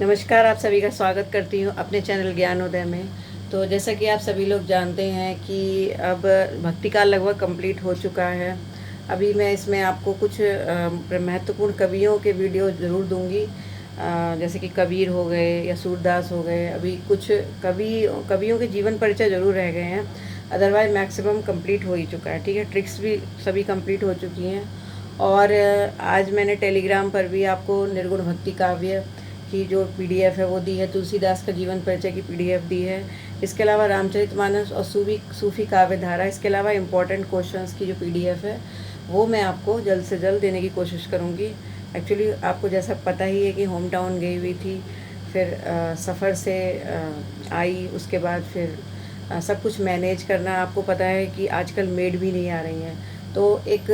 नमस्कार, आप सभी का स्वागत करती हूँ अपने चैनल ज्ञानोदय में। तो जैसा कि आप सभी लोग जानते हैं कि अब भक्ति काल लगभग कंप्लीट हो चुका है। अभी मैं इसमें आपको कुछ महत्वपूर्ण कवियों के वीडियो ज़रूर दूंगी, जैसे कि कबीर हो गए या सूरदास हो गए। अभी कुछ कवियों के जीवन परिचय ज़रूर रह गए हैं, अदरवाइज मैक्सिमम कंप्लीट हो ही चुका है। ठीक है, ट्रिक्स भी सभी कंप्लीट हो चुकी हैं। और आज मैंने टेलीग्राम पर भी आपको निर्गुण भक्ति काव्य की जो पीडीएफ है वो दी है, तुलसीदास का जीवन परिचय की पीडीएफ दी है। इसके अलावा रामचरितमानस और सूफी काव्य धारा, इसके अलावा इम्पोर्टेंट क्वेश्चंस की जो पीडीएफ है वो मैं आपको जल्द से जल्द देने की कोशिश करूँगी। एक्चुअली आपको जैसा पता ही है कि होम टाउन गई हुई थी, फिर सफ़र से आई, उसके बाद फिर सब कुछ मैनेज करना। आपको पता है कि आजकल मेड भी नहीं आ रही हैं, तो एक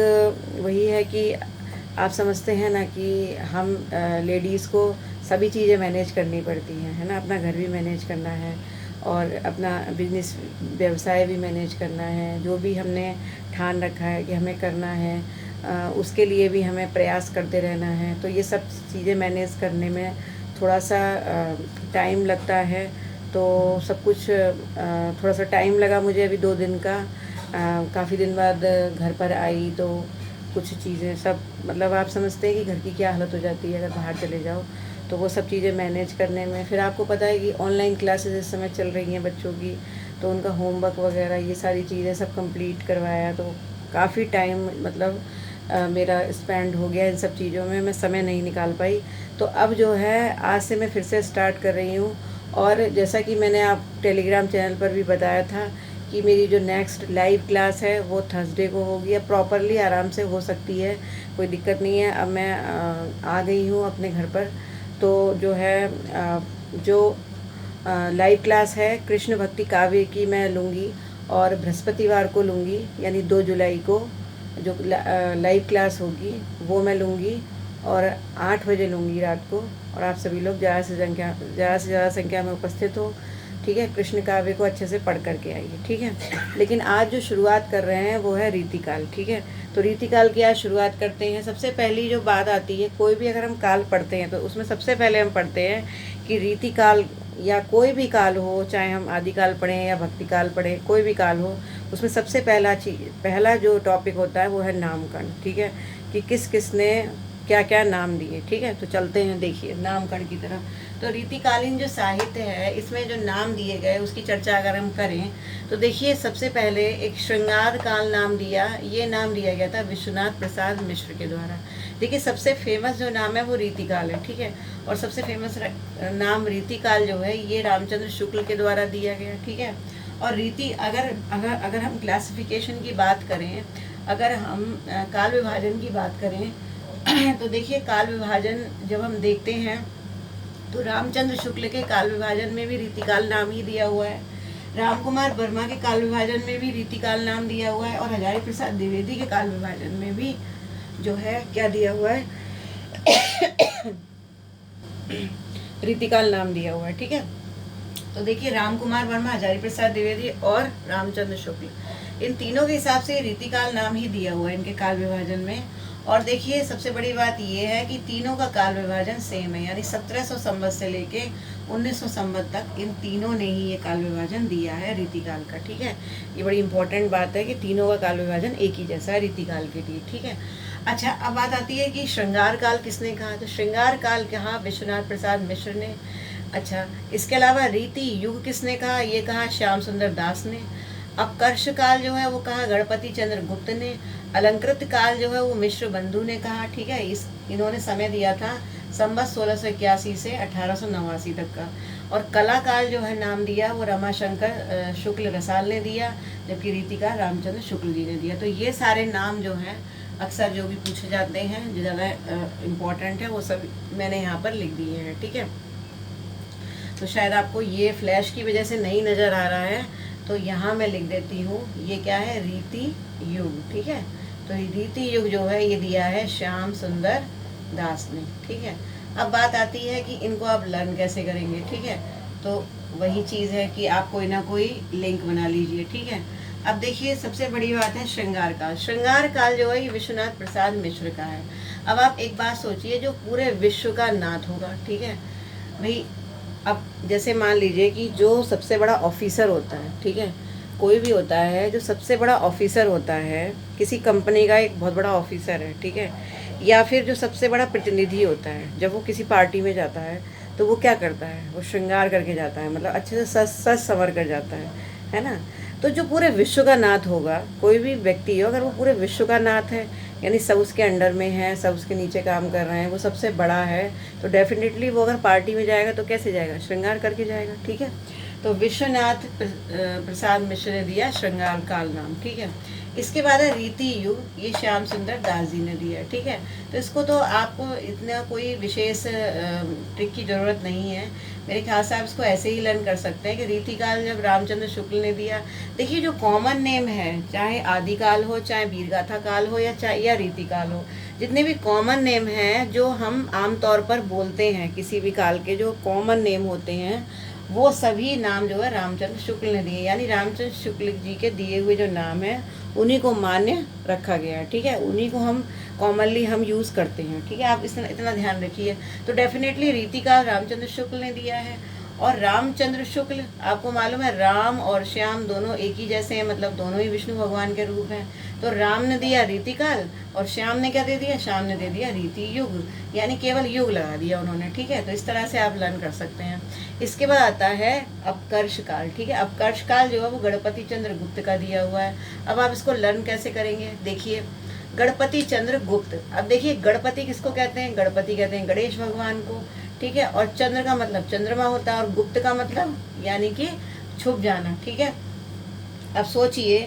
वही है कि आप समझते हैं ना कि हम लेडीज़ को सभी चीज़ें मैनेज करनी पड़ती हैं, है ना। अपना घर भी मैनेज करना है और अपना बिजनेस व्यवसाय भी मैनेज करना है। जो भी हमने ठान रखा है कि हमें करना है, उसके लिए भी हमें प्रयास करते रहना है। तो ये सब चीज़ें मैनेज करने में थोड़ा सा टाइम लगता है। तो सब कुछ थोड़ा सा टाइम लगा मुझे, अभी 2 दिन का। काफ़ी दिन बाद घर पर आई तो कुछ चीज़ें सब, मतलब आप समझते हैं कि घर की क्या हालत हो जाती है अगर बाहर चले जाओ, तो वो सब चीज़ें मैनेज करने में। फिर आपको पता है कि ऑनलाइन क्लासेस इस समय चल रही हैं बच्चों की, तो उनका होमवर्क वगैरह ये सारी चीज़ें सब कंप्लीट करवाया, तो काफ़ी टाइम मतलब मेरा स्पेंड हो गया इन सब चीज़ों में, मैं समय नहीं निकाल पाई। तो अब जो है आज से मैं फिर से स्टार्ट कर रही हूँ। और जैसा कि मैंने आप टेलीग्राम चैनल पर भी बताया था कि मेरी जो नेक्स्ट लाइव क्लास है वो थर्सडे को होगी। अब प्रॉपरली आराम से हो सकती है, कोई दिक्कत नहीं है। अब मैं आ गई हूँ अपने घर पर, तो जो है जो लाइव क्लास है कृष्ण भक्ति काव्य की मैं लूँगी, और बृहस्पतिवार को लूँगी, यानी 2 जुलाई को जो लाइव क्लास होगी वो मैं लूँगी, और 8 बजे लूँगी रात को। और आप सभी लोग ज़्यादा से ज़्यादा संख्या में उपस्थित हो। ठीक है, कृष्ण काव्य को अच्छे से पढ़ करके आइए। ठीक है, लेकिन आज जो शुरुआत कर रहे हैं वो है रीतिकाल। ठीक है, तो रीतिकाल की आज शुरुआत करते हैं। सबसे पहली जो बात आती है, कोई भी अगर हम काल पढ़ते हैं तो उसमें सबसे पहले हम पढ़ते हैं कि रीतिकाल या कोई भी काल हो, चाहे हम आदिकाल पढ़ें या भक्ति काल पढ़ें, कोई भी काल हो, उसमें सबसे पहला जो टॉपिक होता है वो है नामकरण। ठीक है, कि किस किस ने क्या क्या नाम दिए। ठीक है, तो चलते हैं देखिए नामकरण की तरफ। तो रीतिकालीन जो साहित्य है इसमें जो नाम दिए गए उसकी चर्चा अगर हम करें तो देखिए, सबसे पहले एक श्रृंगार काल नाम दिया, ये नाम दिया गया था विश्वनाथ प्रसाद मिश्र के द्वारा। देखिए, सबसे फेमस जो नाम है वो रीतिकाल है। ठीक है, और सबसे फेमस नाम रीतिकाल जो है ये रामचंद्र शुक्ल के द्वारा दिया गया। ठीक है, और रीति अगर अगर अगर हम क्लासिफिकेशन की बात करें, अगर हम काल विभाजन की बात करें तो देखिए, काल विभाजन जब हम देखते हैं तो रामचंद्र शुक्ल के काल विभाजन में भी रीतिकाल नाम ही दिया हुआ है। रामकुमार वर्मा के काल विभाजन में भी रीतिकाल नाम दिया हुआ है, और हजारी प्रसाद द्विवेदी के काल विभाजन में भी जो है क्या दिया हुआ है रीतिकाल नाम दिया हुआ है। ठीक है, तो देखिए, रामकुमार वर्मा, हजारी प्रसाद द्विवेदी और रामचंद्र शुक्ल, इन तीनों के हिसाब से रीतिकाल नाम ही दिया हुआ है इनके काल विभाजन में। और देखिए, सबसे बड़ी बात ये है कि तीनों का काल विभाजन सेम है, यानी 1700 संवत से लेके 1900 संवत तक इन तीनों ने ही ये काल विभाजन दिया है रीतिकाल का। ठीक है, ये बड़ी इंपॉर्टेंट बात है कि तीनों का काल विभाजन एक ही जैसा है रीतिकाल के लिए। ठीक है, अच्छा, अब बात आती है कि श्रृंगार काल किसने कहा। तो श्रृंगार काल कहा विश्वनाथ प्रसाद मिश्र ने। अच्छा, इसके अलावा रीति युग किसने कहा, ये कहा श्याम सुंदर दास ने। अपकर्ष काल जो है वो कहा गणपति चंद्र गुप्त ने। अलंकृत काल जो है वो मिश्र बंधु ने कहा। ठीक है, इन्होंने समय दिया था संवत 1681 से 1889 तक का। और कला काल जो है नाम दिया वो रमाशंकर शुक्ल रसाल ने दिया, जबकि रीतिकाल रामचंद्र शुक्ल जी ने दिया। तो ये सारे नाम जो हैं अक्सर जो भी पूछे जाते हैं, जो ज़्यादा इम्पोर्टेंट है, वो सब मैंने यहाँ पर लिख दिए हैं। ठीक है, तो शायद आपको ये फ्लैश की वजह से नहीं नज़र आ रहा है, तो यहाँ मैं लिख देती हूँ, ये क्या है, रीति युग। ठीक है, तो रीति युग जो है ये दिया है श्याम सुंदर दास ने। ठीक है, अब बात आती है कि इनको आप लर्न कैसे करेंगे। ठीक है, तो वही चीज़ है कि आप कोई ना कोई लिंक बना लीजिए। ठीक है, अब देखिए, सबसे बड़ी बात है श्रृंगार काल। श्रृंगार काल जो है ये विश्वनाथ प्रसाद मिश्र का है। अब आप एक बात सोचिए, जो पूरे विश्व का नाथ होगा, ठीक है, भाई अब जैसे मान लीजिए कि जो सबसे बड़ा ऑफिसर होता है, ठीक है, कोई भी होता है जो सबसे बड़ा ऑफिसर होता है, किसी कंपनी का एक बहुत बड़ा ऑफिसर है, ठीक है, या फिर जो सबसे बड़ा प्रतिनिधि होता है, जब वो किसी पार्टी में जाता है तो वो क्या करता है, वो श्रृंगार करके जाता है, मतलब अच्छे से सज सज संवर कर जाता है ना। तो जो पूरे विश्व का नाथ होगा, कोई भी व्यक्ति हो, अगर वो पूरे विश्व का नाथ है, यानी सब उसके अंडर में है, सब उसके नीचे काम कर रहे हैं, वो सबसे बड़ा है, तो डेफिनेटली वो अगर पार्टी में जाएगा तो कैसे जाएगा, श्रृंगार करके जाएगा, ठीक है। तो विश्वनाथ प्रसाद मिश्र ने दिया श्रृंगार काल नाम, ठीक है। इसके बाद है रीति युग, ये श्याम सुंदर दास जी ने दिया, ठीक है। तो इसको तो आपको इतना कोई विशेष ट्रिक की ज़रूरत नहीं है, मेरे ख्याल से आप इसको ऐसे ही लर्न कर सकते हैं कि रीति काल जब रामचंद्र शुक्ल ने दिया। देखिए जो कॉमन नेम है, चाहे आदिकाल हो, चाहे वीरगाथा काल हो, या रीति काल हो, जितने भी कॉमन नेम हैं जो हम आमतौर पर बोलते हैं, किसी भी काल के जो कॉमन नेम होते हैं, वो सभी नाम जो है रामचंद्र शुक्ल ने दिए, यानी रामचंद्र शुक्ल जी के दिए हुए जो नाम है उन्हीं को मान्य रखा गया है, ठीक है, उन्हीं को हम कॉमनली हम यूज़ करते हैं, ठीक है। आप इतना ध्यान रखिए। तो डेफिनेटली रीति का रामचंद्र शुक्ल ने दिया है। और रामचंद्र शुक्ल, आपको मालूम है राम और श्याम दोनों एक ही जैसे हैं, मतलब दोनों ही विष्णु भगवान के रूप हैं। तो राम ने दिया रीति काल और श्याम ने क्या दे दिया, श्याम ने दे दिया रीति युग, यानी केवल युग लगा दिया उन्होंने, ठीक है। तो इस तरह से आप लर्न कर सकते हैं। इसके बाद आता है अपकर्ष काल, ठीक है। अपकर्ष काल जो है वो गणपति चंद्र गुप्त का दिया हुआ है। अब आप इसको लर्न कैसे करेंगे, देखिए गणपति चंद्र गुप्त। अब देखिए गणपति किसको कहते हैं, गणपति कहते हैं गणेश भगवान को, ठीक है। और चंद्र का मतलब चंद्रमा होता है, और गुप्त का मतलब यानी कि छुप जाना, ठीक है। अब सोचिए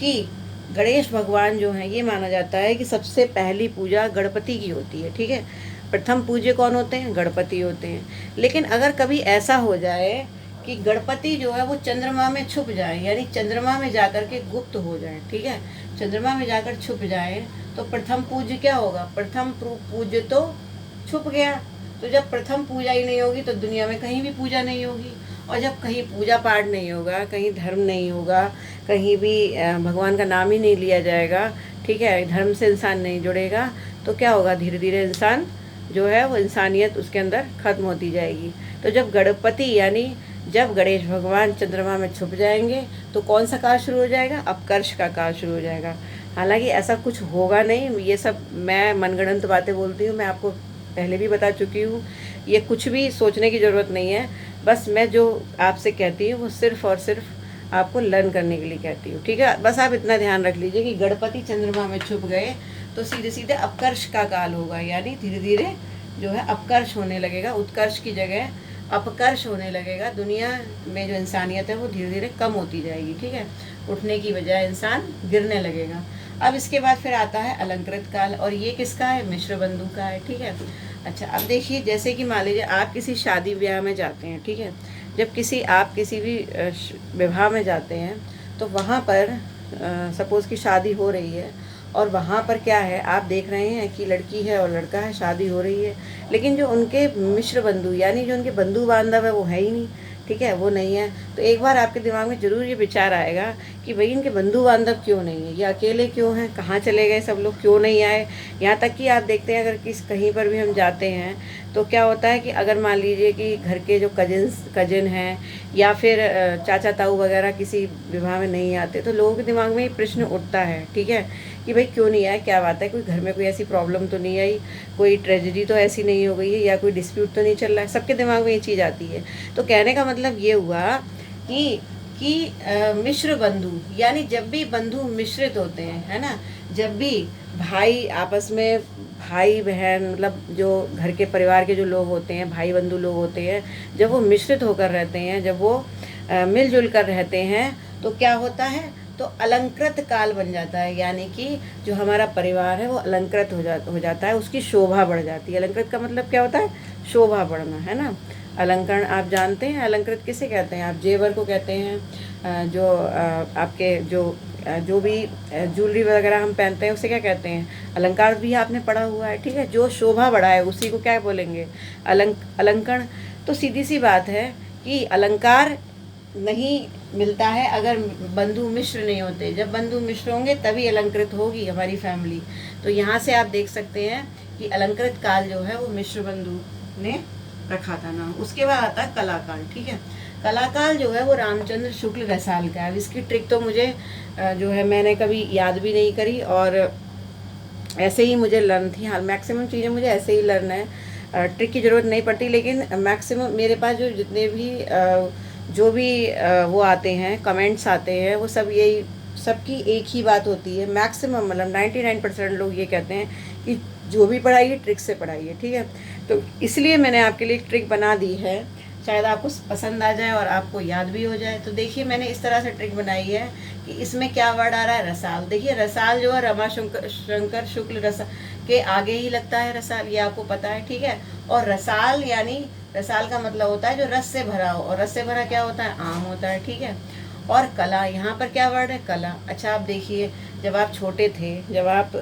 कि गणेश भगवान जो हैं, ये माना जाता है कि सबसे पहली पूजा गणपति की होती है, ठीक है। प्रथम पूज्य कौन होते हैं, गणपति होते हैं। लेकिन अगर कभी ऐसा हो जाए कि गणपति जो है वो चंद्रमा में छुप जाए, यानी चंद्रमा में जाकर के गुप्त हो जाए, ठीक है, चंद्रमा में जाकर छुप जाए, तो प्रथम पूज्य क्या होगा, प्रथम पूज्य तो छुप गया। तो जब प्रथम पूजा ही नहीं होगी तो दुनिया में कहीं भी पूजा नहीं होगी, और जब कहीं पूजा पाठ नहीं होगा, कहीं धर्म नहीं होगा, कहीं भी भगवान का नाम ही नहीं लिया जाएगा, ठीक है, धर्म से इंसान नहीं जुड़ेगा, तो क्या होगा, धीरे धीरे इंसान जो है वो इंसानियत उसके अंदर खत्म होती जाएगी। तो जब गणपति यानी जब गणेश भगवान चंद्रमा में छुप जाएंगे तो कौन सा काल शुरू हो जाएगा, अपकर्ष का काल शुरू हो जाएगा। हालांकि ऐसा कुछ होगा नहीं, ये सब मैं मनगढ़ंत बातें बोलती हूँ, मैं आपको पहले भी बता चुकी हूँ, ये कुछ भी सोचने की ज़रूरत नहीं है। बस मैं जो आपसे कहती हूँ वो सिर्फ़ और सिर्फ आपको लर्न करने के लिए कहती हूँ, ठीक है। बस आप इतना ध्यान रख लीजिए कि गणपति चंद्रमा में छुप गए तो सीधे सीधे अपकर्ष का काल होगा, यानी धीरे धीरे जो है अपकर्ष होने लगेगा, उत्कर्ष की जगह अपकर्ष होने लगेगा। दुनिया में जो इंसानियत है वो धीरे धीरे कम होती जाएगी, ठीक है, उठने की बजाय इंसान गिरने लगेगा। अब इसके बाद फिर आता है अलंकृत काल, और ये किसका है, मिश्र बंधु का है, ठीक है। अच्छा अब देखिए, जैसे कि मान लीजिए आप किसी शादी ब्याह में जाते हैं, ठीक है, जब आप किसी भी विवाह में जाते हैं तो वहाँ पर सपोज़ कि शादी हो रही है, और वहाँ पर क्या है, आप देख रहे हैं कि लड़की है और लड़का है, शादी हो रही है, लेकिन जो उनके मिश्र बंधु यानी जो उनके बंधु बांधव है वो है ही नहीं, ठीक है, वो नहीं है। तो एक बार आपके दिमाग में ज़रूर ये विचार आएगा कि भाई इनके बंधु बांधव क्यों नहीं है, ये अकेले क्यों हैं, कहाँ चले गए सब लोग, क्यों नहीं आए। यहाँ तक कि आप देखते हैं अगर कहीं पर भी हम जाते हैं तो क्या होता है कि अगर मान लीजिए कि घर के जो कजिन हैं या फिर चाचा ताऊ वगैरह किसी विवाह में नहीं आते, तो लोगों के दिमाग में ये प्रश्न उठता है, ठीक है, कि भाई क्यों नहीं आए, क्या बात है, कोई घर में कोई ऐसी प्रॉब्लम तो नहीं आई, कोई ट्रेजेडी तो ऐसी नहीं हो गई है, या कोई डिस्प्यूट तो नहीं चल रहा है, सबके दिमाग में ये चीज़ आती है। तो कहने का मतलब ये हुआ कि मिश्र बंधु, यानी जब भी बंधु मिश्रित होते हैं, है ना, जब भी भाई आपस में, भाई बहन मतलब जो घर के परिवार के जो लोग होते हैं, भाई बंधु लोग होते हैं, जब वो मिश्रित होकर रहते हैं, जब वो मिलजुल कर रहते हैं, तो क्या होता है, तो अलंकृत काल बन जाता है, यानी कि जो हमारा परिवार है वो अलंकृत हो जाता है, उसकी शोभा बढ़ जाती है। अलंकृत का मतलब क्या होता है, शोभा बढ़ना, है ना। अलंकरण आप जानते हैं, अलंकृत किसे कहते हैं, आप जेवर को कहते हैं, जो आपके जो भी ज्वेलरी वगैरह हम पहनते हैं उसे क्या कहते हैं, अलंकार भी आपने पढ़ा हुआ है, ठीक है। जो शोभा बढ़ाए उसी को क्या बोलेंगे, अलंकरण। तो सीधी सी बात है कि अलंकार नहीं मिलता है अगर बंधु मिश्र नहीं होते, जब बंधु मिश्र होंगे तभी अलंकृत होगी हमारी फैमिली। तो यहाँ से आप देख सकते हैं कि अलंकृत काल जो है वो मिश्र बंधु ने रखा था नाम। उसके बाद आता है कलाकाल, ठीक है। कलाकाल जो है वो रामचंद्र शुक्ल रसाल का है। अब इसकी ट्रिक तो मुझे जो है मैंने कभी याद भी नहीं करी, और ऐसे ही मुझे लर्न थी। हाल मैक्सिमम चीज़ें मुझे ऐसे ही लर्न है, ट्रिक की ज़रूरत नहीं पड़ती। लेकिन मैक्सिमम मेरे पास जो जितने भी जो भी वो आते हैं, कमेंट्स आते हैं, वो सब यही, सबकी एक ही बात होती है। मैक्सिमम मतलब 99% लोग ये कहते हैं कि जो भी पढ़ाइए ट्रिक से पढ़ाइए, ठीक है। तो इसलिए मैंने आपके लिए एक ट्रिक बना दी है, शायद आपको पसंद आ जाए और आपको याद भी हो जाए। तो देखिए मैंने इस तरह से ट्रिक बनाई है कि इसमें क्या वर्ड आ रहा है, रसाल। देखिए रसाल जो है रमा शंकर शुक्ल रसाल के आगे ही लगता है रसाल, ये आपको पता है, ठीक है। और रसाल यानी रसाल का मतलब होता है जो रस से भरा हो, और रस से भरा क्या होता है, आम होता है, ठीक है। और कला, यहाँ पर क्या वर्ड है, कला। अच्छा आप देखिए, जब आप छोटे थे, जब आप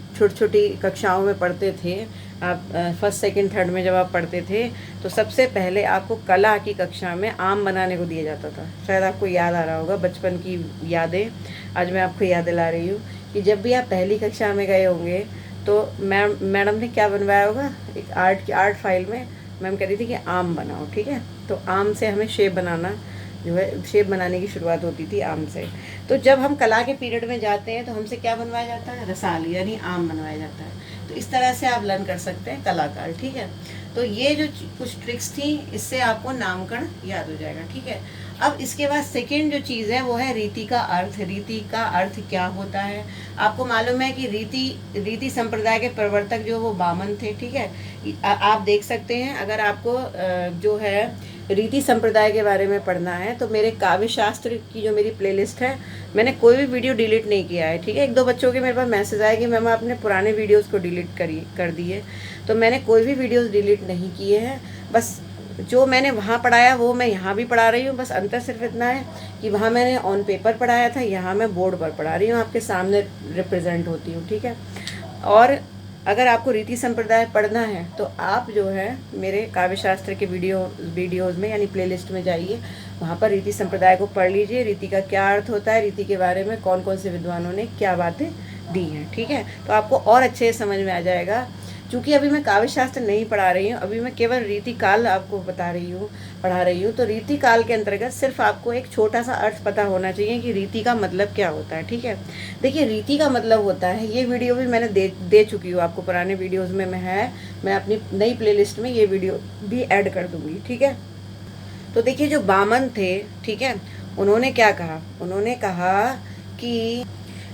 छोटी छोटी कक्षाओं में पढ़ते थे, आप फर्स्ट सेकंड थर्ड में जब आप पढ़ते थे, तो सबसे पहले आपको कला की कक्षा में आम बनाने को दिया जाता था। शायद आपको याद आ रहा होगा, बचपन की यादें आज मैं आपको याद दिला रही हूँ कि जब भी आप पहली कक्षा में गए होंगे तो मैडम ने क्या बनवाया होगा, एक आर्ट फाइल में मैम कह रही थी कि आम बनाओ, ठीक है। तो आम से हमें शेप बनाना जो है, शेप बनाने की शुरुआत होती थी आम से। तो जब हम कला के पीरियड में जाते हैं तो हमसे क्या बनवाया जाता है, रसाल यानी आम बनवाया जाता है। तो इस तरह से आप लर्न कर सकते हैं कलाकार, ठीक है। तो ये जो कुछ ट्रिक्स थी, इससे आपको नामकरण याद हो जाएगा, ठीक है। अब इसके बाद सेकेंड जो चीज़ है वो है रीति का अर्थ। रीति का अर्थ क्या होता है, आपको मालूम है कि रीति संप्रदाय के प्रवर्तक जो वो बामन थे, ठीक है। आप देख सकते हैं, अगर आपको जो है रीति संप्रदाय के बारे में पढ़ना है तो मेरे काव्य शास्त्र की जो मेरी प्लेलिस्ट है, मैंने कोई भी वीडियो डिलीट नहीं किया है, ठीक है। एक दो बच्चों के मेरे पास मैसेज आया कि मैम आपने पुराने वीडियोस को डिलीट कर दिए, तो मैंने कोई भी वीडियोस डिलीट नहीं किए हैं। बस जो मैंने वहाँ पढ़ाया वो मैं यहाँ भी पढ़ा रही हूँ। बस अंतर सिर्फ इतना है कि वहाँ मैंने ऑन पेपर पढ़ाया था, यहाँ मैं बोर्ड पर पढ़ा रही हूँ, आपके सामने रिप्रेजेंट होती हूँ, ठीक है। और अगर आपको रीति संप्रदाय पढ़ना है तो आप जो है मेरे काव्य शास्त्र के वीडियोज़ में यानी प्लेलिस्ट में जाइए, वहाँ पर रीति संप्रदाय को पढ़ लीजिए। रीति का क्या अर्थ होता है, रीति के बारे में कौन कौन से विद्वानों ने क्या बातें दी हैं, ठीक है। तो आपको और अच्छे से समझ में आ जाएगा। क्योंकि अभी मैं काव्य शास्त्र नहीं पढ़ा रही हूँ, अभी मैं केवल रीति काल आपको पढ़ा रही हूँ। तो रीति काल के अंतर्गत सिर्फ आपको एक छोटा सा अर्थ पता होना चाहिए कि रीति का मतलब क्या होता है, ठीक है। देखिए रीति का मतलब होता है, ये वीडियो भी मैंने दे चुकी हूँ आपको, पुराने वीडियोज़ में मैं अपनी नई प्लेलिस्ट में ये वीडियो भी ऐड कर दूँगी, ठीक है। तो देखिए जो बामन थे, ठीक है, उन्होंने क्या कहा, उन्होंने कहा कि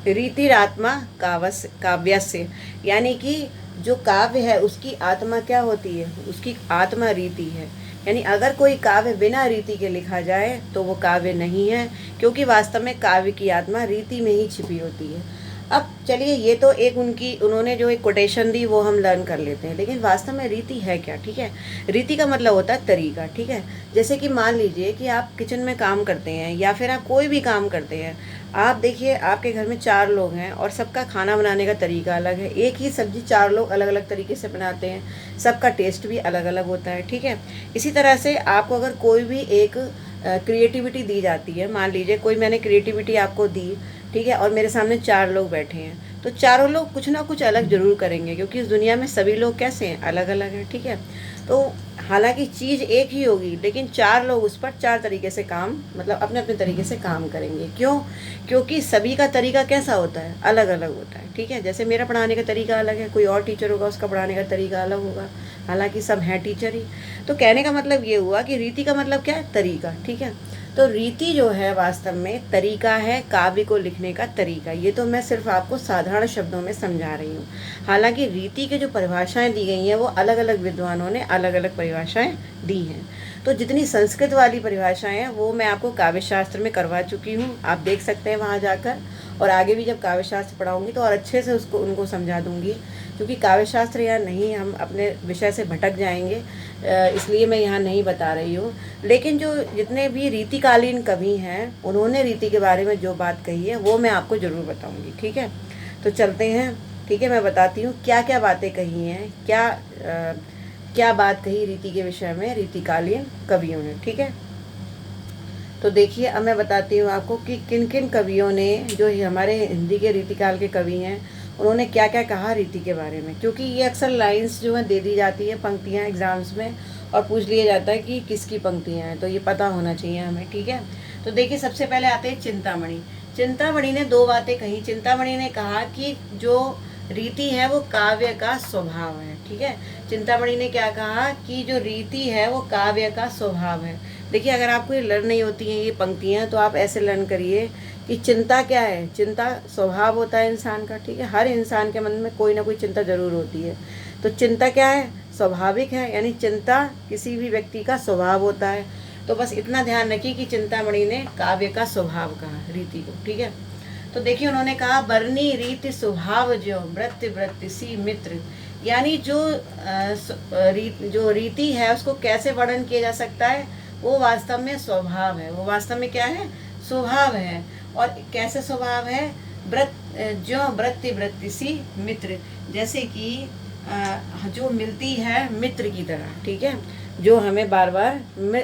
रीतिरात्मा काव्यस्य, यानी कि जो काव्य है उसकी आत्मा क्या होती है, उसकी आत्मा रीति है। यानी अगर कोई काव्य बिना रीति के लिखा जाए तो वो काव्य नहीं है, क्योंकि वास्तव में काव्य की आत्मा रीति में ही छिपी होती है। अब चलिए ये तो एक उन्होंने जो एक कोटेशन दी वो हम लर्न कर लेते हैं, लेकिन वास्तव में रीति है क्या, ठीक है। रीति का मतलब होता है तरीका, ठीक है। जैसे कि मान लीजिए कि आप किचन में काम करते हैं या फिर आप कोई भी काम करते हैं, आप देखिए आपके घर में 4 लोग हैं और सबका खाना बनाने का तरीका अलग है। एक ही सब्जी 4 लोग अलग अलग तरीके से बनाते हैं, सबका टेस्ट भी अलग अलग होता है, ठीक है। इसी तरह से आपको अगर कोई भी एक क्रिएटिविटी दी जाती है, मान लीजिए कोई मैंने क्रिएटिविटी आपको दी, ठीक है, और मेरे सामने 4 लोग बैठे हैं, तो चारों लोग कुछ ना कुछ अलग जरूर करेंगे, क्योंकि इस दुनिया में सभी लोग कैसे हैं, अलग अलग हैं, ठीक है। तो हालांकि चीज़ एक ही होगी, लेकिन 4 लोग उस पर 4 तरीके से काम, मतलब अपने अपने तरीके से काम करेंगे। क्यों? क्योंकि सभी का तरीका कैसा होता है, अलग अलग होता है, ठीक है। जैसे मेरा पढ़ाने का तरीका अलग है, कोई और टीचर होगा उसका पढ़ाने का तरीका अलग होगा, हालांकि सब हैं टीचर ही। तो कहने का मतलब ये हुआ कि रीति का मतलब क्या है, तरीका, ठीक है। तो रीति जो है वास्तव में तरीका है, काव्य को लिखने का तरीका। ये तो मैं सिर्फ आपको साधारण शब्दों में समझा रही हूँ। हालांकि रीति के जो परिभाषाएं दी गई हैं वो अलग अलग विद्वानों ने अलग अलग परिभाषाएं दी हैं। तो जितनी संस्कृत वाली परिभाषाएं हैं वो मैं आपको काव्य शास्त्र में करवा चुकी हूँ, आप देख सकते हैं वहाँ जाकर। और आगे भी जब काव्य शास्त्र पढ़ाऊँगी तो और अच्छे से उनको समझा दूँगी, क्योंकि काव्य शास्त्र यहाँ नहीं, हम अपने विषय से भटक जाएंगे, इसलिए मैं यहाँ नहीं बता रही हूँ। लेकिन जो जितने भी रीतिकालीन कवि हैं उन्होंने रीति के बारे में जो बात कही है वो मैं आपको ज़रूर बताऊँगी, ठीक है। तो चलते हैं, ठीक है, मैं बताती हूँ क्या क्या बातें कही हैं, क्या बात कही रीति के विषय में रीतिकालीन कवियों ने, ठीक है। तो देखिए अब मैं बताती हूँ आपको कि किन किन कवियों ने, जो हमारे हिंदी के रीतिकाल के कवि हैं, उन्होंने क्या क्या कहा रीति के बारे में, क्योंकि ये अक्सर लाइंस जो है दे दी जाती है, पंक्तियाँ एग्जाम्स में, और पूछ लिया जाता है कि किसकी पंक्तियाँ हैं, तो ये पता होना चाहिए हमें, ठीक है। तो देखिए सबसे पहले आते हैं चिंतामणि। चिंतामणि ने दो बातें कही। चिंतामणि ने कहा कि जो रीति है वो काव्य का स्वभाव है, ठीक है। चिंतामणि ने क्या कहा कि जो रीति है वो काव्य का स्वभाव है। देखिए अगर आपको ये लर्न नहीं होती हैं ये पंक्तियाँ, तो आप ऐसे लर्न करिए कि चिंता क्या है। चिंता स्वभाव होता है इंसान का, ठीक है। हर इंसान के मन में कोई ना कोई चिंता जरूर होती है। तो चिंता क्या है, स्वाभाविक है, यानी चिंता किसी भी व्यक्ति का स्वभाव होता है। तो बस इतना ध्यान रखिए कि चिंतामणि ने काव्य का स्वभाव कहा रीति को, ठीक है। तो देखिए उन्होंने कहा बरनी रीति स्वभाव ज्यो वृत्ति वृत्ति सी मित्र, यानी जो रीति है उसको कैसे वर्णन किया जा सकता है, वो वास्तव में स्वभाव है। वो वास्तव में क्या है, स्वभाव है। और कैसे स्वभाव है, ज्यो वृत्ति वृत्ति सी मित्र, जैसे कि जो मिलती है मित्र की तरह, ठीक है। जो हमें बार बार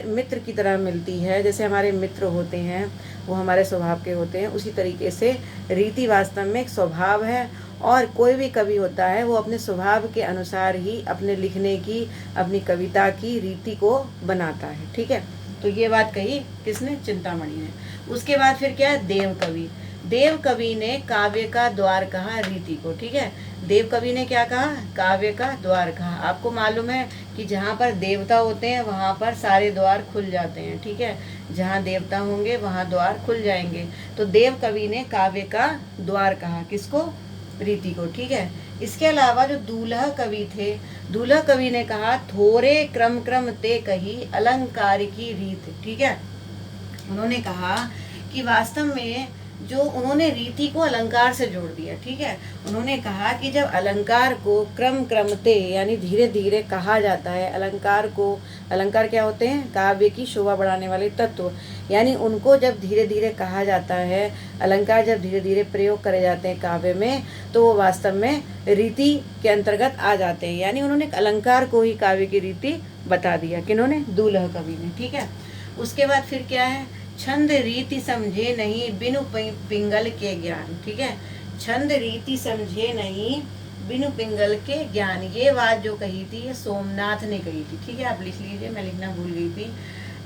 मित्र की तरह मिलती है, जैसे हमारे मित्र होते हैं वो हमारे स्वभाव के होते हैं, उसी तरीके से रीति वास्तव में एक स्वभाव है। और कोई भी कवि होता है वो अपने स्वभाव के अनुसार ही अपने लिखने की, अपनी कविता की रीति को बनाता है, ठीक है। तो ये बात कही किसने, चिंतामणि ने। उसके बाद फिर क्या है, देव कवि। देव कवि ने काव्य का द्वार कहा रीति को, ठीक है। देव कवि ने क्या कहा, काव्य का द्वार कहा। आपको मालूम है कि जहाँ पर देवता होते हैं वहाँ पर सारे द्वार खुल जाते हैं, ठीक है। जहाँ देवता होंगे वहाँ द्वार खुल जाएंगे। तो देव कवि ने काव्य का द्वार कहा, किसको, रीति को, ठीक है। इसके अलावा जो दूल्हा कवि थे, दूल्हा कवि ने कहा थोरे क्रम क्रम ते कही अलंकार की रीत, ठीक है। उन्होंने कहा कि वास्तव में जो उन्होंने रीति को अलंकार से जोड़ दिया, ठीक है। उन्होंने कहा कि जब अलंकार को क्रम क्रमते यानी धीरे धीरे कहा जाता है, अलंकार को, अलंकार क्या होते हैं, काव्य की शोभा बढ़ाने वाले तत्व, यानी उनको जब धीरे धीरे कहा जाता है, अलंकार जब धीरे धीरे प्रयोग करे जाते हैं काव्य में, तो वो वास्तव में रीति के अंतर्गत आ जाते हैं। यानी उन्होंने अलंकार को ही काव्य की रीति बता दिया, किन्होंने, दूल्हा कवि ने, ठीक है। उसके बाद फिर क्या है, छंद रीति समझे नहीं बिनु पिंगल के ज्ञान, ठीक है। छंद रीति समझे नहीं बिनु पिंगल के ज्ञान, ये बात जो कही थी ये सोमनाथ ने कही थी, ठीक है। आप लिख लीजिए, मैं लिखना भूल गई थी।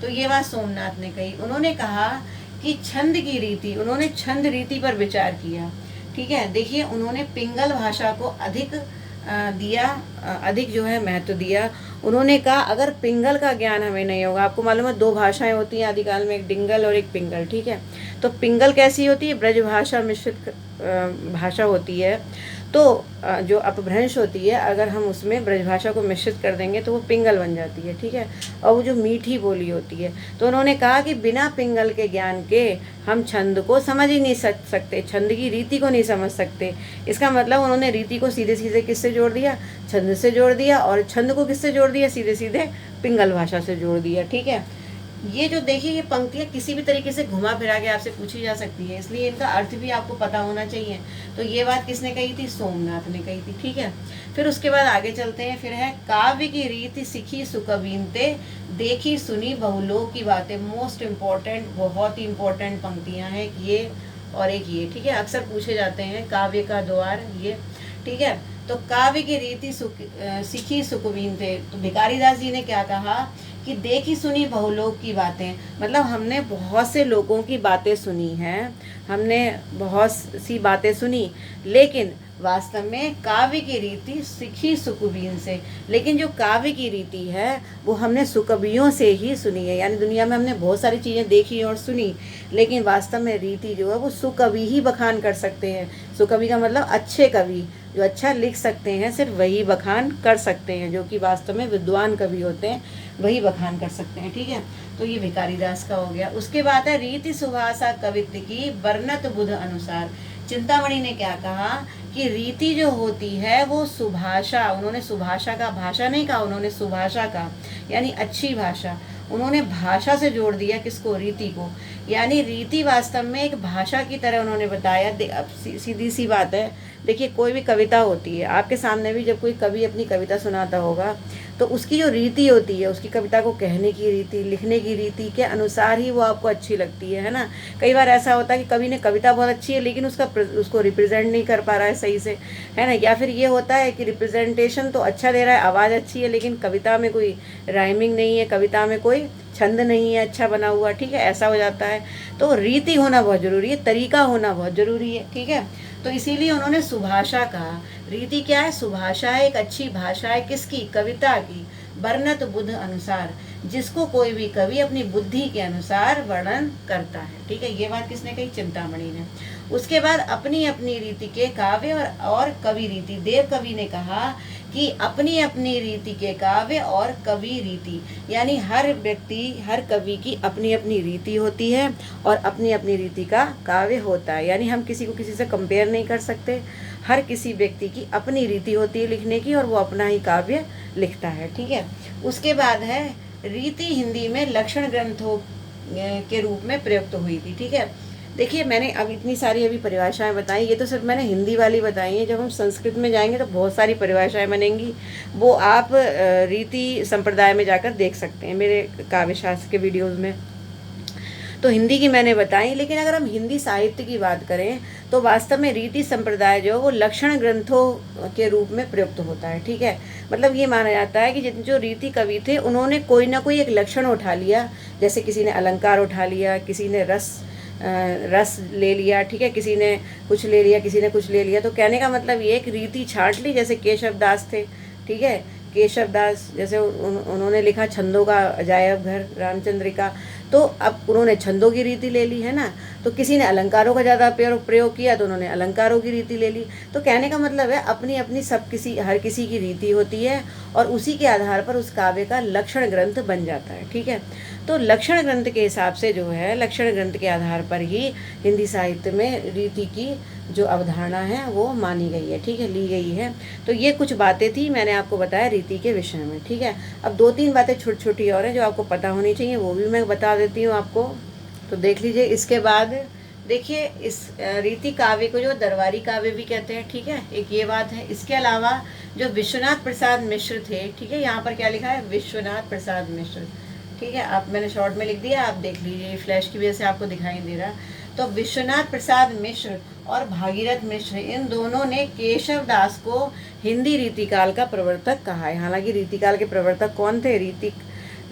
तो ये बात सोमनाथ ने कही। उन्होंने कहा कि छंद की रीति, उन्होंने छंद रीति पर विचार किया, ठीक है। देखिए उन्होंने पिंगल भाषा को अधिक अधिक जो है महत्व दिया। उन्होंने कहा अगर पिंगल का ज्ञान हमें नहीं होगा, आपको मालूम है दो भाषाएं होती हैं आदिकाल में, एक डिंगल और एक पिंगल, ठीक है। तो पिंगल कैसी होती है, ब्रज भाषा मिश्रित भाषा होती है। तो जो अपभ्रंश होती है, अगर हम उसमें ब्रजभाषा को मिश्रित कर देंगे तो वो पिंगल बन जाती है, ठीक है। और वो जो मीठी बोली होती है, तो उन्होंने कहा कि बिना पिंगल के ज्ञान के हम छंद को समझ ही नहीं सकते, छंद की रीति को नहीं समझ सकते। इसका मतलब उन्होंने रीति को सीधे सीधे किससे जोड़ दिया, छंद से जोड़ दिया, और छंद को किससे जोड़ दिया, सीधे सीधे पिंगल भाषा से जोड़ दिया, ठीक है। ये जो देखिए ये पंक्तियाँ किसी भी तरीके से घुमा फिरा के आपसे पूछी जा सकती है, इसलिए इनका अर्थ भी आपको पता होना चाहिए। तो ये बात किसने कही थी, सोमनाथ ने कही थी, ठीक है। फिर उसके बाद आगे चलते हैं, फिर है काव्य की रीति सीखी सुकवीनते देखी सुनी बहुलोक की बातें। मोस्ट इम्पोर्टेंट, बहुत ही इम्पोर्टेंट पंक्तियाँ हैं ये और एक ये, ठीक है। अक्सर पूछे जाते हैं काव्य का द्वार ये, ठीक है। तो काव्य की रीति सीखी सुकवीनते, तो भिखारी दास जी ने क्या कहा कि देखी सुनी बहुलोक की बातें, मतलब हमने बहुत से लोगों की बातें सुनी हैं, हमने बहुत सी बातें सुनी, लेकिन वास्तव में काव्य की रीति सीखी सुकवीन से। लेकिन जो काव्य की रीति है वो हमने सुकवियों से ही सुनी है, यानी दुनिया में हमने बहुत सारी चीज़ें देखी और सुनी, लेकिन वास्तव में रीति जो है वो सुकवि ही बखान कर सकते हैं। सुकवि का मतलब अच्छे कवि, जो अच्छा लिख सकते हैं, सिर्फ वही बखान कर सकते हैं, जो कि वास्तव में विद्वान कवि होते हैं वही बखान कर सकते हैं, ठीक है। तो ये भिखारी दास का हो गया। उसके बाद है रीति सुभाषा कवित्व की वर्णत बुध अनुसार। चिंतामणि ने क्या कहा कि रीति जो होती है वो सुभाषा, उन्होंने सुभाषा का, भाषा नहीं कहा, उन्होंने सुभाषा का, यानी अच्छी भाषा, उन्होंने भाषा से जोड़ दिया किसको, रीति को। यानी रीति वास्तव में एक भाषा की तरह उन्होंने बताया। अब सीधी सी बात है, देखिए कोई भी कविता होती है, आपके सामने भी जब कोई कवि अपनी कविता सुनाता होगा तो उसकी जो रीति होती है, उसकी कविता को कहने की रीति, लिखने की रीति के अनुसार ही वो आपको अच्छी लगती है ना। कई बार ऐसा होता है कि कवि ने कविता बहुत अच्छी है लेकिन उसको रिप्रेजेंट नहीं कर पा रहा है सही से, है ना। या फिर ये होता है कि रिप्रेजेंटेशन तो अच्छा दे रहा है, आवाज़ अच्छी है, लेकिन कविता में कोई राइमिंग नहीं है, कविता में कोई छंद नहीं है अच्छा बना हुआ, ठीक है, ऐसा हो जाता है। तो रीति होना बहुत ज़रूरी है, तरीका होना बहुत ज़रूरी है, ठीक है। तो इसीलिए उन्होंने सुभाषा कहा। रीति क्या है? सुभाषा है, एक अच्छी भाषा है, किसकी? कविता की। वर्णत बुद्ध अनुसार, जिसको कोई भी कवि अपनी बुद्धि के अनुसार वर्णन करता है, ठीक है। ये बात किसने कही? चिंतामणि ने। उसके बाद अपनी अपनी रीति के काव्य और कवि रीति, देव कवि ने कहा कि अपनी अपनी रीति के काव्य और कवि रीति, यानी हर व्यक्ति, हर कवि की अपनी अपनी रीति होती है और अपनी अपनी रीति का काव्य होता है। यानी हम किसी को किसी से कंपेयर नहीं कर सकते, हर किसी व्यक्ति की अपनी रीति होती है लिखने की और वो अपना ही काव्य लिखता है, ठीक है। उसके बाद है रीति हिंदी में लक्षण ग्रंथों के रूप में प्रयुक्त हुई थी, ठीक है। देखिए मैंने अब इतनी सारी अभी परिभाषाएं बताई, ये तो सिर्फ मैंने हिंदी वाली बताई है। जब हम संस्कृत में जाएंगे तो बहुत सारी परिभाषाएं बनेंगी, वो आप रीति संप्रदाय में जाकर देख सकते हैं मेरे काव्य शास्त्र के वीडियोज़ में। तो हिंदी की मैंने बताई, लेकिन अगर हम हिंदी साहित्य की बात करें तो वास्तव में रीति संप्रदाय जो वो लक्षण ग्रंथों के रूप में प्रयुक्त होता है, ठीक है। मतलब ये माना जाता है कि जो रीति कवि थे उन्होंने कोई ना कोई एक लक्षण उठा लिया, जैसे किसी ने अलंकार उठा लिया, किसी ने रस ले लिया, ठीक है, किसी ने कुछ ले लिया, किसी ने कुछ ले लिया। तो कहने का मतलब ये एक रीति छांट ली, जैसे केशव दास थे, ठीक है। केशव दास जैसे उन्होंने लिखा छंदों का अजायब घर रामचंद्रिका, तो अब उन्होंने छंदों की रीति ले ली, है ना। तो किसी ने अलंकारों का ज़्यादा प्रयोग किया तो उन्होंने अलंकारों की रीति ले ली। तो कहने का मतलब है अपनी अपनी हर किसी की रीति होती है और उसी के आधार पर उस काव्य का लक्षण ग्रंथ बन जाता है, ठीक है। तो लक्षण ग्रंथ के हिसाब से जो है, लक्षण ग्रंथ के आधार पर ही हिंदी साहित्य में रीति की जो अवधारणा है वो मानी गई है, ठीक है, ली गई है। तो ये कुछ बातें थी मैंने आपको बताया रीति के विषय में, ठीक है। अब 2-3 बातें छोटी छोटी और हैं जो आपको पता होनी चाहिए, वो भी मैं बता देती हूँ आपको, तो देख लीजिए। इसके बाद देखिए, इस रीति काव्य को जो दरबारी काव्य भी कहते हैं, ठीक है, एक ये बात है। इसके अलावा जो विश्वनाथ प्रसाद मिश्र थे, ठीक है, यहाँ पर क्या लिखा है? विश्वनाथ प्रसाद मिश्र, ठीक है। आप मैंने शॉर्ट में लिख दिया, आप देख लीजिए, फ्लैश की वजह से आपको दिखाई दे रहा। तो विश्वनाथ प्रसाद मिश्र और भागीरथ मिश्र, इन दोनों ने केशव दास को हिंदी रीतिकाल का प्रवर्तक कहा है। हालांकि रीतिकाल के प्रवर्तक कौन थे?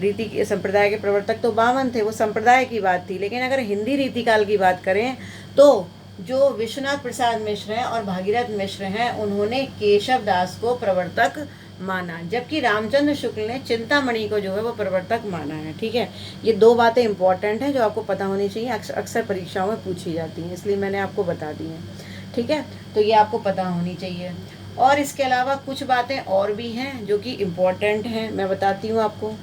रीति के संप्रदाय के प्रवर्तक तो वामन थे, वो संप्रदाय की बात थी। लेकिन अगर हिंदी रीतिकाल की बात करें तो जो विश्वनाथ प्रसाद मिश्र हैं और भागीरथ मिश्र हैं, उन्होंने केशव दास को प्रवर्तक माना, जबकि रामचंद्र शुक्ल ने चिंतामणि को जो है वो प्रवर्तक माना है, ठीक है। ये 2 बातें इंपॉर्टेंट हैं जो आपको पता होनी चाहिए, अक्सर परीक्षाओं में पूछी जाती हैं, इसलिए मैंने आपको बता दी हैं, ठीक है। तो ये आपको पता होनी चाहिए। और इसके अलावा कुछ बातें और भी हैं जो कि इम्पॉर्टेंट हैं, मैं बताती हूँ आपको।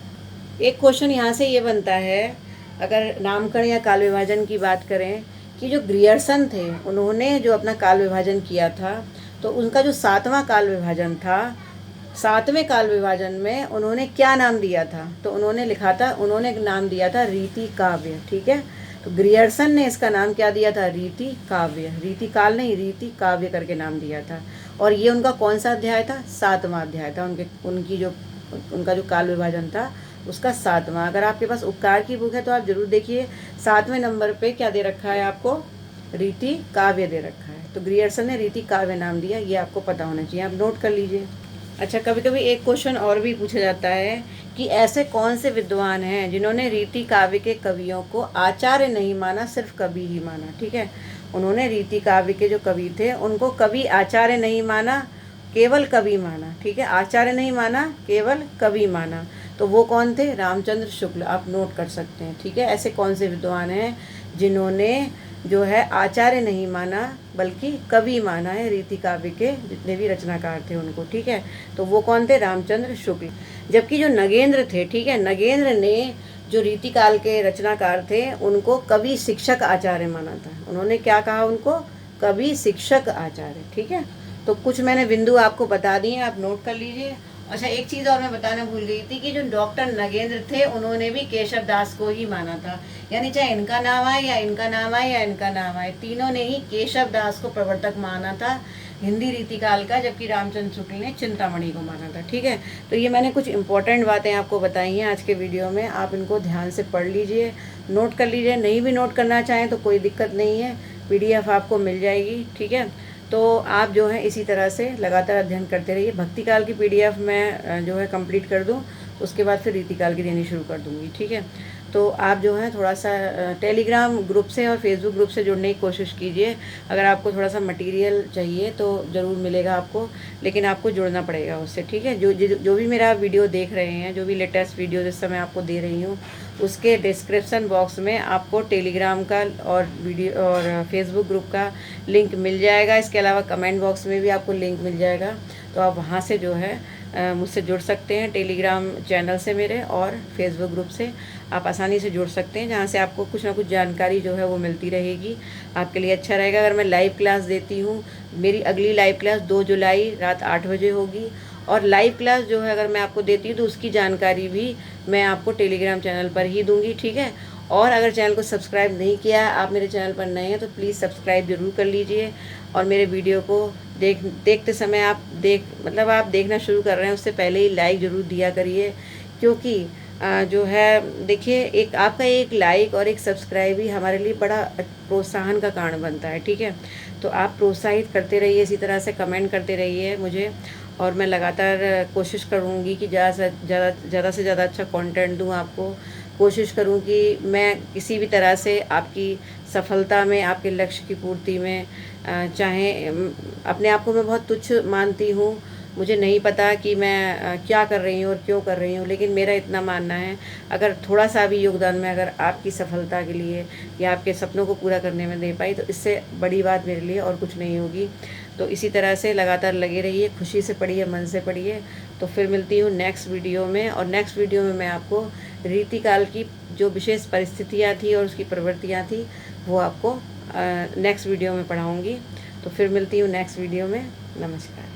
एक क्वेश्चन यहाँ से ये बनता है, अगर नामकरण या काल विभाजन की बात करें, कि जो ग्रियर्सन थे उन्होंने जो अपना काल विभाजन किया था, तो उनका जो 7वां काल विभाजन था, 7वें काल विभाजन में उन्होंने क्या नाम दिया था? तो उन्होंने लिखा था, उन्होंने नाम दिया था रीति काव्य, ठीक है। तो ग्रियर्सन ने इसका नाम क्या दिया था? रीति काव्य, रीति काल नहीं, रीति काव्य करके नाम दिया था। और ये उनका कौन सा अध्याय था? 7वां अध्याय था। उनका जो काल विभाजन था उसका 7वां। अगर आपके पास उपकार की बुक है तो आप जरूर देखिए, 7वें नंबर पे क्या दे रखा है आपको? रीति काव्य दे रखा है। तो ग्रियर्सन ने रीति काव्य नाम दिया, ये आपको पता होना चाहिए, आप नोट कर लीजिए। अच्छा, कभी कभी एक क्वेश्चन और भी पूछा जाता है कि ऐसे कौन से विद्वान हैं जिन्होंने रीति काव्य के कवियों को आचार्य नहीं माना, सिर्फ कवि ही माना, ठीक है। उन्होंने रीति काव्य के जो कवि थे उनको कवि आचार्य नहीं माना, केवल कवि माना, ठीक है। आचार्य नहीं माना, केवल कवि माना। तो वो कौन थे? रामचंद्र शुक्ल, आप नोट कर सकते हैं, ठीक है। ऐसे कौन से विद्वान हैं जिन्होंने जो है आचार्य नहीं माना बल्कि कवि माना है, रीति काव्य के जितने भी रचनाकार थे उनको, ठीक है। तो वो कौन थे? रामचंद्र शुक्ल। जबकि जो नगेंद्र थे, ठीक है, नगेंद्र ने जो रीति काल के रचनाकार थे उनको कवि शिक्षक आचार्य माना था। उन्होंने क्या कहा? उनको कवि शिक्षक आचार्य, ठीक है। तो कुछ मैंने बिंदु आपको बता दिए, आप नोट कर लीजिए। अच्छा, एक चीज़ और मैं बताना भूल गई थी कि जो डॉक्टर नगेंद्र थे उन्होंने भी केशव दास को ही माना था। यानी चाहे इनका नाम आए या इनका नाम आए या इनका नाम आए, तीनों ने ही केशव दास को प्रवर्तक माना था। हिंदी रीतिकाल का, जबकि रामचंद्र शुक्ल ने चिंतामणि को माना था। ठीक है, तो ये मैंने कुछ इंपॉर्टेंट बातें आपको बताई हैं आज के वीडियो में। आप इनको ध्यान से पढ़ लीजिए, नोट कर लीजिए। नहीं भी नोट करना चाहें तो कोई दिक्कत नहीं है, PDF आपको मिल जाएगी। ठीक है, तो आप जो है इसी तरह से लगातार अध्ययन करते रहिए। भक्तिकाल की PDF मैं जो है कंप्लीट कर दूँ, उसके बाद फिर रीतिकाल की देनी शुरू कर दूँगी। ठीक है, तो आप जो है थोड़ा सा टेलीग्राम ग्रुप से और फेसबुक ग्रुप से जुड़ने की कोशिश कीजिए। अगर आपको थोड़ा सा मटेरियल चाहिए तो ज़रूर मिलेगा आपको, लेकिन आपको जुड़ना पड़ेगा उससे। ठीक है, जो भी मेरा वीडियो देख रहे हैं, जो भी लेटेस्ट वीडियो जिस समय आपको दे रही हूँ, उसके डिस्क्रिप्शन बॉक्स में आपको टेलीग्राम का और वीडियो और फेसबुक ग्रुप का लिंक मिल जाएगा। इसके अलावा कमेंट बॉक्स में भी आपको लिंक मिल जाएगा, तो आप वहाँ से जो है मुझसे जुड़ सकते हैं। टेलीग्राम चैनल से मेरे और फेसबुक ग्रुप से आप आसानी से जुड़ सकते हैं, जहाँ से आपको कुछ ना कुछ जानकारी जो है वो मिलती रहेगी। आपके लिए अच्छा रहेगा। अगर मैं लाइव क्लास देती हूँ, मेरी अगली लाइव क्लास 2 जुलाई रात 8 बजे होगी, और लाइव क्लास जो है अगर मैं आपको देती हूँ तो उसकी जानकारी भी मैं आपको टेलीग्राम चैनल पर ही दूँगी। ठीक है, और अगर चैनल को सब्सक्राइब नहीं किया, आप मेरे चैनल पर नए हैं तो प्लीज़ सब्सक्राइब ज़रूर कर लीजिए। और मेरे वीडियो को देखते समय आप देखना शुरू कर रहे हैं, उससे पहले ही लाइक ज़रूर दिया करिए, क्योंकि जो है देखिए, आपका एक लाइक और एक सब्सक्राइब ही हमारे लिए बड़ा प्रोत्साहन का कारण बनता है। ठीक है, तो आप प्रोत्साहित करते रहिए, इसी तरह से कमेंट करते रहिए मुझे, और मैं लगातार कोशिश करूँगी कि ज़्यादा से ज़्यादा अच्छा कंटेंट दूँ आपको। कोशिश करूँ कि मैं किसी भी तरह से आपकी सफलता में, आपके लक्ष्य की पूर्ति में, चाहे अपने आप को मैं बहुत तुच्छ मानती हूँ, मुझे नहीं पता कि मैं क्या कर रही हूँ और क्यों कर रही हूँ, लेकिन मेरा इतना मानना है, अगर थोड़ा सा भी योगदान मैं अगर आपकी सफलता के लिए या आपके सपनों को पूरा करने में दे पाई, तो इससे बड़ी बात मेरे लिए और कुछ नहीं होगी। तो इसी तरह से लगातार लगे रहिए, खुशी से पढ़िए, मन से पढ़िए। तो फिर मिलती हूँ नेक्स्ट वीडियो में, और नेक्स्ट वीडियो में मैं आपको रीतिकाल की जो विशेष परिस्थितियाँ थी और उसकी प्रवृत्तियाँ थी, वो आपको नेक्स्ट वीडियो में पढ़ाऊँगी। तो फिर मिलती हूँ नेक्स्ट वीडियो में। नमस्कार।